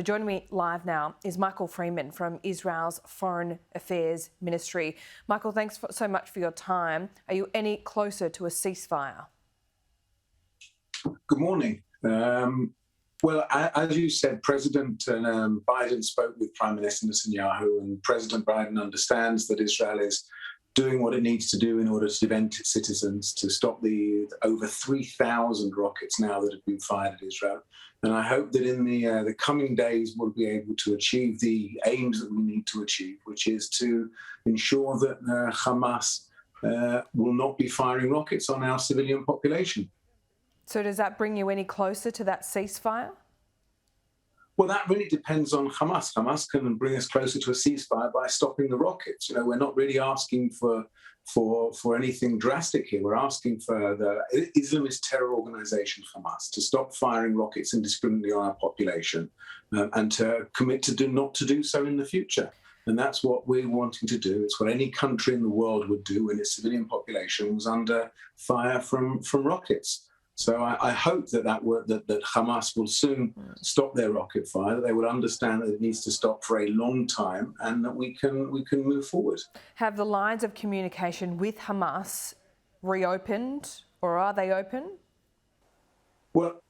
Joining me live now is Michael Freeman from Israel's Foreign Affairs Ministry. Michael, thanks so much for your time. Are you any closer to a ceasefire? Good morning. Well, as you said, President Biden spoke with Prime Minister Netanyahu, and President Biden understands that Israel is doing what it needs to do in order to prevent its citizens, to stop the over 3,000 rockets now that have been fired at Israel. And I hope that in the coming days we'll be able to achieve the aims that we need to achieve, which is to ensure that Hamas will not be firing rockets on our civilian population. So does that bring you any closer to that ceasefire? Well, that really depends on Hamas. Hamas can bring us closer to a ceasefire by stopping the rockets. You know, we're not really asking for anything drastic here. We're asking for the Islamist terror organization Hamas to stop firing rockets indiscriminately on our population and to commit to not to do so in the future. And that's what we're wanting to do. It's what any country in the world would do when its civilian population was under fire from rockets. So I hope that Hamas will soon stop their rocket fire, that they will understand that it needs to stop for a long time, and that we can move forward. Have the lines of communication with Hamas reopened, or are they open? Well,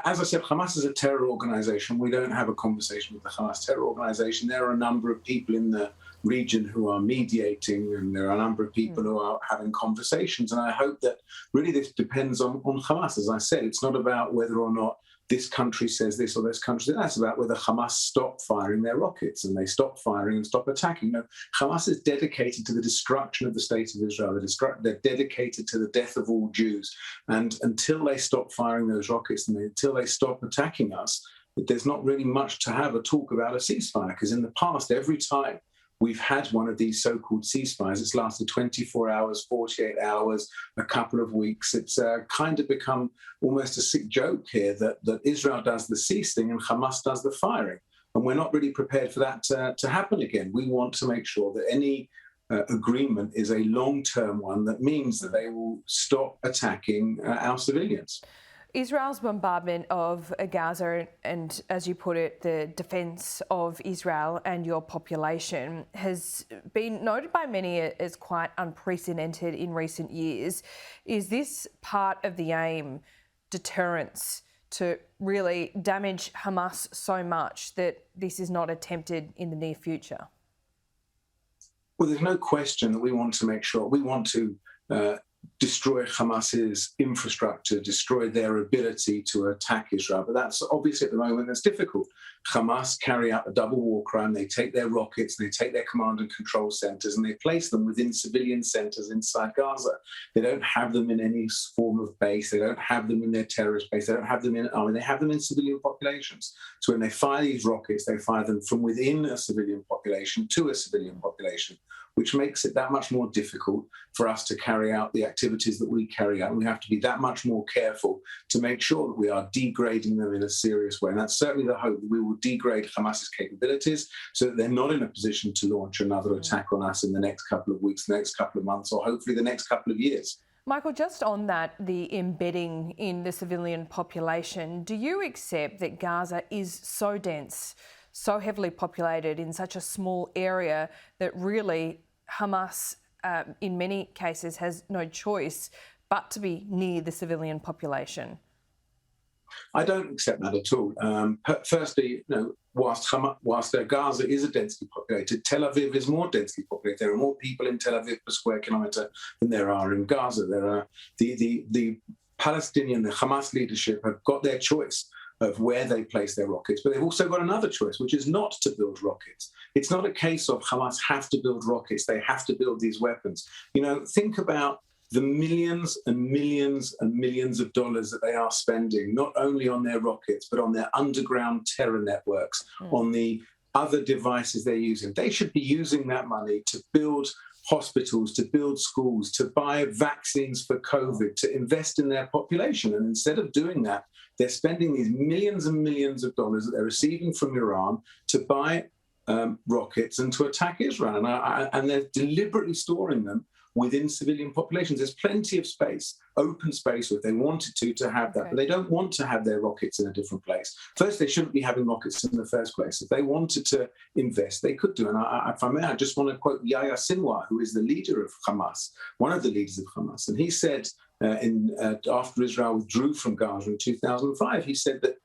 as I said, Hamas is a terror organization. We don't have a conversation with the Hamas terror organization. There are a number of people in the region who are mediating, and there are a number of people who are having conversations. And I hope that really this depends on Hamas. As I said, it's not about whether or not this country says this or this country says that. It's about whether Hamas stop firing their rockets and they stop firing and stop attacking. No, Hamas is dedicated to the destruction of the state of Israel. They're dedicated to the death of all Jews. And until they stop firing those rockets and until they stop attacking us, there's not really much to have a talk about a ceasefire, because in the past, every time we've had one of these so-called ceasefires, it's lasted 24 hours, 48 hours, a couple of weeks. It's kind of become almost a sick joke here that Israel does the ceasing and Hamas does the firing. And we're not really prepared for that to happen again. We want to make sure that any agreement is a long-term one that means that they will stop attacking our civilians. Israel's bombardment of Gaza and, as you put it, the defence of Israel and your population has been noted by many as quite unprecedented in recent years. Is this part of the aim, deterrence, to really damage Hamas so much that this is not attempted in the near future? Well, there's no question that we want to make sure, we want to destroy Hamas's infrastructure, destroy their ability to attack Israel. But that's obviously at the moment that's difficult. Hamas carry out a double war crime. They take their rockets, they take their command and control centers, and they place them within civilian centers inside Gaza. They don't have them in any form of base. They don't have them in their terrorist base. They don't have them in army. They have them in civilian populations. So when they fire these rockets, they fire them from within a civilian population to a civilian population, which makes it that much more difficult for us to carry out the activities that we carry out. And we have to be that much more careful to make sure that we are degrading them in a serious way. And that's certainly the hope, that we will degrade Hamas's capabilities so that they're not in a position to launch another attack on us in the next couple of weeks, the next couple of months, or hopefully the next couple of years. Michael, just on that, the embedding in the civilian population, do you accept that Gaza is so dense, so heavily populated in such a small area that really Hamas, in many cases, has no choice but to be near the civilian population? I don't accept that at all. Firstly, whilst Gaza is a densely populated, Tel Aviv is more densely populated. There are more people in Tel Aviv per square kilometre than there are in Gaza. There are the Palestinian, the Hamas leadership have got their choice of where they place their rockets, but they've also got another choice, which is not to build rockets. It's not a case of Hamas have to build rockets, they have to build these weapons. Think about the millions and millions and millions of dollars that they are spending, not only on their rockets, but on their underground terror networks, on the other devices they're using. They should be using that money to build hospitals, to build schools, to buy vaccines for COVID, to invest in their population. And instead of doing that, they're spending these millions and millions of dollars that they're receiving from Iran to buy rockets and to attack Israel. And they're deliberately storing them within civilian populations. There's plenty of space, open space, if they wanted to have that. Okay. But they don't want to have their rockets in a different place. First, they shouldn't be having rockets in the first place. If they wanted to invest, they could do. And if I may, I just want to quote Yahya Sinwar, who is the leader of Hamas, one of the leaders of Hamas. And he said, after Israel withdrew from Gaza in 2005, he said that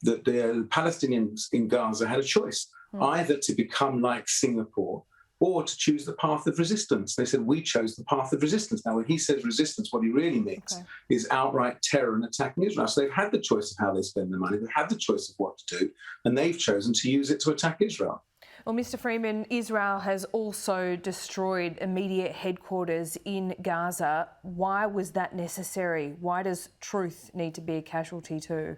the Palestinians in Gaza had a choice, either to become like Singapore or to choose the path of resistance. They said, we chose the path of resistance. Now, when he says resistance, what he really means is outright terror and attacking Israel. So they've had the choice of how they spend their money. They've had the choice of what to do, and they've chosen to use it to attack Israel. Well, Mr. Freeman, Israel has also destroyed immediate headquarters in Gaza. Why was that necessary? Why does truth need to be a casualty too?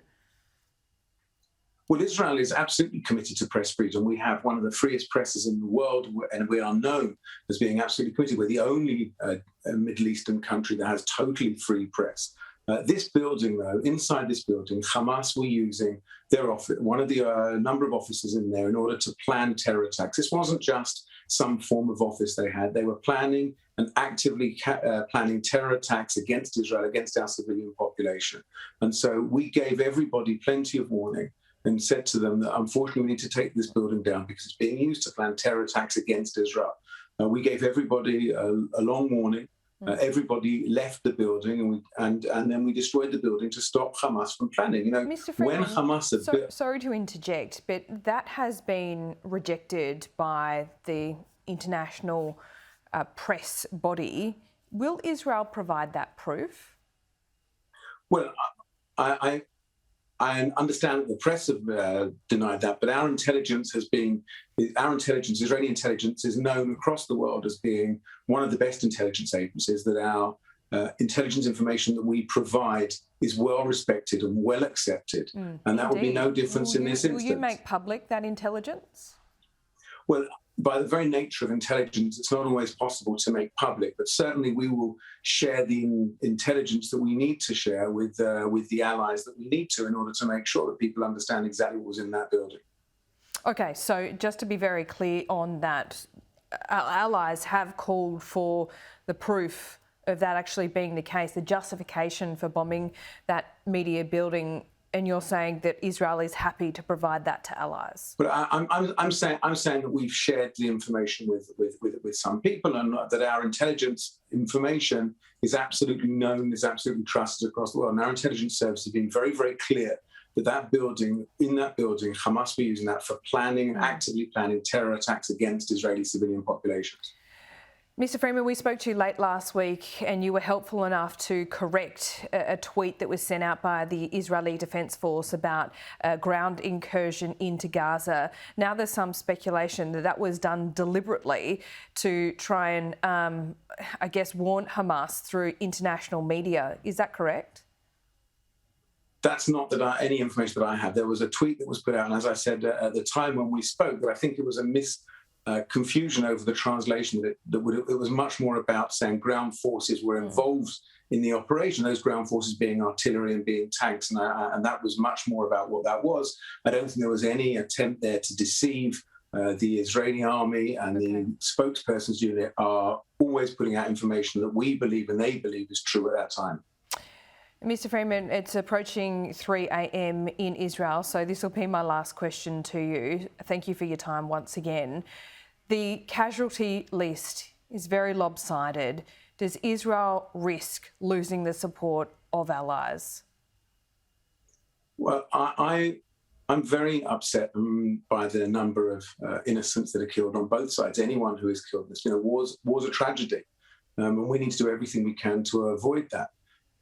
Well, Israel is absolutely committed to press freedom. We have one of the freest presses in the world, and we are known as being absolutely committed. We're the only Middle Eastern country that has totally free press. This building, though, inside this building, Hamas were using their office, one of the number of offices in there, in order to plan terror attacks. This wasn't just some form of office they had. They were planning and actively planning terror attacks against Israel, against our civilian population. And so we gave everybody plenty of warning and said to them that, unfortunately, we need to take this building down because it's being used to plan terror attacks against Israel. We gave everybody a long warning. Everybody left the building, and then we destroyed the building to stop Hamas from planning. You know, Mr. Freeman, when Hamas sorry to interject, but that has been rejected by the international press body. Will Israel provide that proof? Well, I understand that the press have denied that, but Israeli intelligence is known across the world as being one of the best intelligence agencies, that our intelligence information that we provide is well respected and well accepted. And that would be no difference in this instance. Will you make public that intelligence? Well, by the very nature of intelligence, it's not always possible to make public, but certainly we will share the intelligence that we need to share with the allies that we need to, in order to make sure that people understand exactly what was in that building. Okay, so just to be very clear on that, our allies have called for the proof of that actually being the case, the justification for bombing that media building. And you're saying that Israel is happy to provide that to allies? But I'm saying that we've shared the information with some people, and that our intelligence information is absolutely known, is absolutely trusted across the world. And our intelligence service has been very, very clear that in that building, Hamas were using that for planning and actively planning terror attacks against Israeli civilian populations. Mr. Freeman, we spoke to you late last week and you were helpful enough to correct a tweet that was sent out by the Israeli Defence Force about a ground incursion into Gaza. Now there's some speculation that was done deliberately to try and, warn Hamas through international media. Is that correct? That's not any information that I have. There was a tweet that was put out, and as I said at the time when we spoke, that I think it was a confusion over the translation, it was much more about saying ground forces were involved in the operation, those ground forces being artillery and being tanks, and that was much more about what that was. I don't think there was any attempt there to deceive the Israeli army, and the spokespersons unit are always putting out information that we believe and they believe is true at that time. Mr. Freeman, it's approaching 3 a.m. in Israel, so this will be my last question to you. Thank you for your time once again. The casualty list is very lopsided. Does Israel risk losing the support of allies? Well, I'm very upset by the number of innocents that are killed on both sides. Anyone who is killed, war's a tragedy, and we need to do everything we can to avoid that.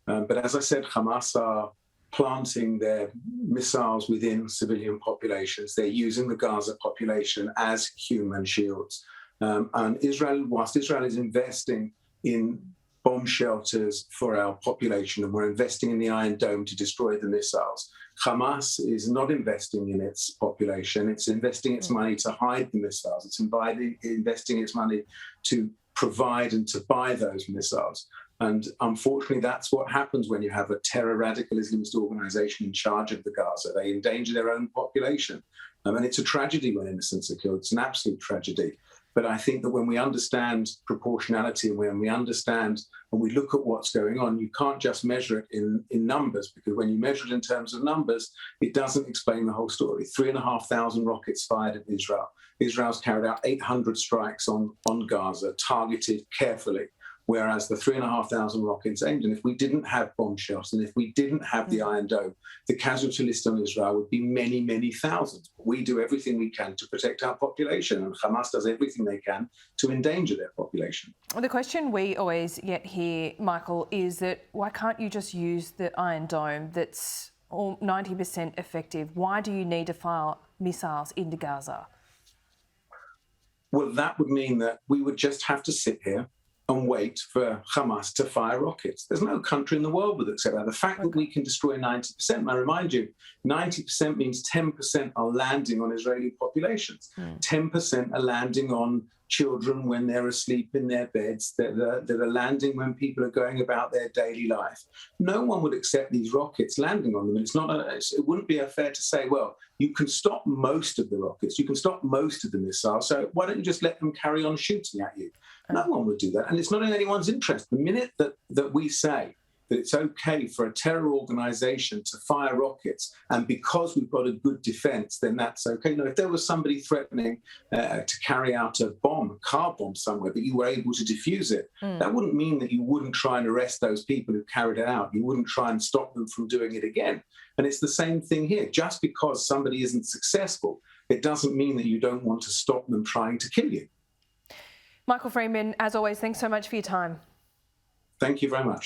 But as I said, Hamas are planting their missiles within civilian populations. They're using the Gaza population as human shields. And whilst Israel is investing in bomb shelters for our population, and we're investing in the Iron Dome to destroy the missiles, Hamas is not investing in its population. It's investing its money to hide the missiles. It's investing its money to provide and to buy those missiles. And unfortunately, that's what happens when you have a terror radical Islamist organization in charge of the Gaza. They endanger their own population. And it's a tragedy when innocents are killed. It's an absolute tragedy. But I think that when we understand proportionality and when we understand and we look at what's going on, you can't just measure it in numbers, because when you measure it in terms of numbers, it doesn't explain the whole story. 3,500 rockets fired at Israel. Israel's carried out 800 strikes on Gaza, targeted carefully, whereas the 3,500 rockets aimed. And if we didn't have bombshells and if we didn't have the Iron Dome, the casualty list on Israel would be many, many thousands. We do everything we can to protect our population, and Hamas does everything they can to endanger their population. The question we always get here, Michael, is that why can't you just use the Iron Dome that's 90% effective? Why do you need to fire missiles into Gaza? Well, that would mean that we would just have to sit here and wait for Hamas to fire rockets. There's no country in the world that would accept that. The fact that we can destroy 90%, I remind you, 90% means 10% are landing on Israeli populations. 10% are landing on children when they're asleep in their beds, that are landing when people are going about their daily life. No one would accept these rockets landing on them. It wouldn't be fair to say, well, you can stop most of the rockets, you can stop most of the missiles, so why don't you just let them carry on shooting at you? No one would do that. And it's not in anyone's interest. The minute that we say that it's okay for a terror organization to fire rockets, and because we've got a good defense, then that's okay. If there was somebody threatening to carry out a car bomb somewhere, but you were able to defuse it, that wouldn't mean that you wouldn't try and arrest those people who carried it out. You wouldn't try and stop them from doing it again. And it's the same thing here. Just because somebody isn't successful, it doesn't mean that you don't want to stop them trying to kill you. Michael Freeman, as always, thanks so much for your time. Thank you very much.